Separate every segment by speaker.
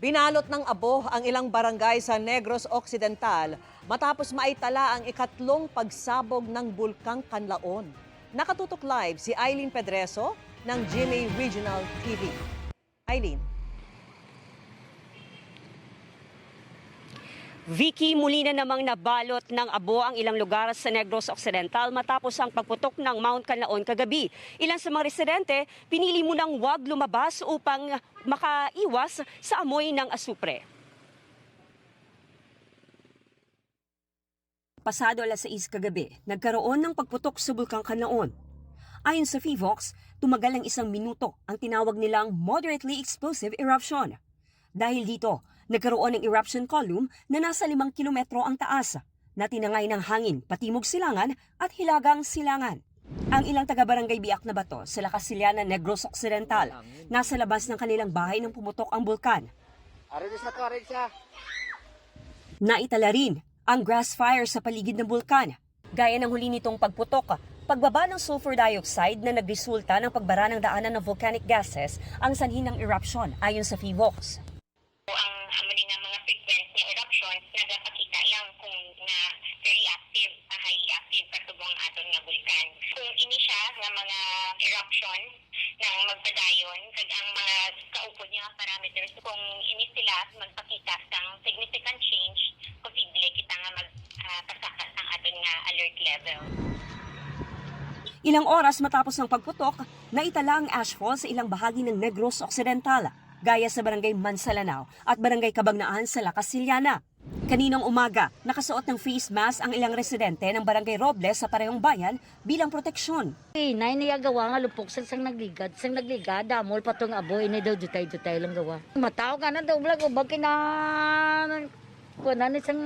Speaker 1: Binalot ng abo ang ilang barangay sa Negros Occidental matapos maitala ang ikatlong pagsabog ng Bulkang Kanlaon. Nakatutok live si Eileen Pedreso ng GMA Regional TV. Eileen.
Speaker 2: Vicky, muli na namang nabalot ng abo ang ilang lugar sa Negros Occidental matapos ang pagputok ng Mount Kanlaon kagabi. Ilan sa mga residente pinili munang huwag lumabas upang makaiwas sa amoy ng asupre. Pasado alas 6 kagabi, nagkaroon ng pagputok sa Bulkang Kanlaon. Ayon sa PHIVOX, tumagal ng 1 minuto ang tinawag nilang moderately explosive eruption. Dahil dito, nagkaroon ng eruption column na nasa 5 kilometro ang taas na tinangay ng hangin patimog silangan at hilagang silangan. Ang ilang taga-barangay Biak na Bato sa Lacasilia, Negros Occidental, nasa labas ng kanilang bahay nang pumutok ang bulkan. Naitala rin ang grass fire sa paligid ng bulkan. Gaya ng huli nitong pagputok, pagbaba ng sulfur dioxide na nagresulta ng pagbara ng daanan ng volcanic gases ang sanhi ng eruption ayon sa PHIVOX.
Speaker 3: Ang amoy ng mga frequent na eruptions nagapakita lang kung na very active, highly active katubong aton nga bulkan. Kung ini siya nga mga eruption ng magpadayon kag ang mga kaupod niya parameters, kung ini sila magpakita sang significant change, posible kita nga magpasakas ang aton nga alert level.
Speaker 2: Ilang oras matapos ng pagputok, naitala ang ashfall sa ilang bahagi ng Negros Occidental, gaya sa barangay Mansalanao at barangay Cabagnaan sa Lacasilia. Kaninang umaga, nakasuot ng face mask ang ilang residente ng barangay Robles sa parehong bayan bilang proteksyon.
Speaker 4: Inay niya gawa nga lupok sang nagligad, damol patong aboy ni daw jutay lang gawa. Mataw ka na daw blag ubag kina kunan isang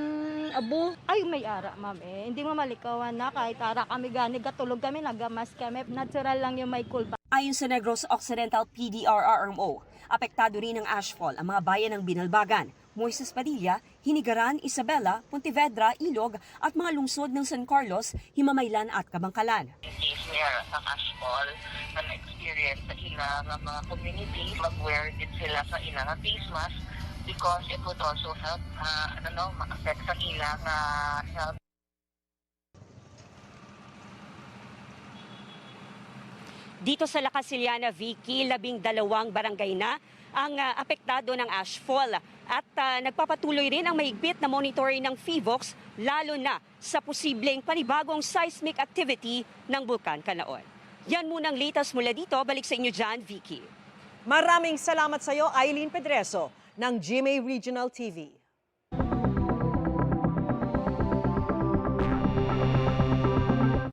Speaker 4: abo.
Speaker 5: Ay, may ara, ma'am eh. Hindi mo malikawan na kahit ara kami gani, gatulog kami, nagamas kami. Natural lang yung may kulpa.
Speaker 2: Ayon sa Negros Occidental PDRRMO, apektado rin ng ashfall ang mga bayan ng Binalbagan, Moises Padilla, Hinigaran, Isabela, Pontevedra, Ilog at mga lungsod ng San Carlos, Himamaylan at Kabangkalan.
Speaker 3: In case meron ang ashfall na na-experience sa ilang mga community, mag-wear din sila sa ilang face mask because it would also help ma-affect sa ilang health.
Speaker 2: Dito sa Lacasilia, Vicky, 12 barangay na ang apektado ng ashfall at nagpapatuloy rin ang mahigpit na monitoring ng PHIVOX lalo na sa posibleng panibagong seismic activity ng Bulkan Kanlaon. Yan munang latest mula dito. Balik sa inyo dyan, Vicky.
Speaker 1: Maraming salamat sa iyo, Eileen Pedreso ng GMA Regional TV.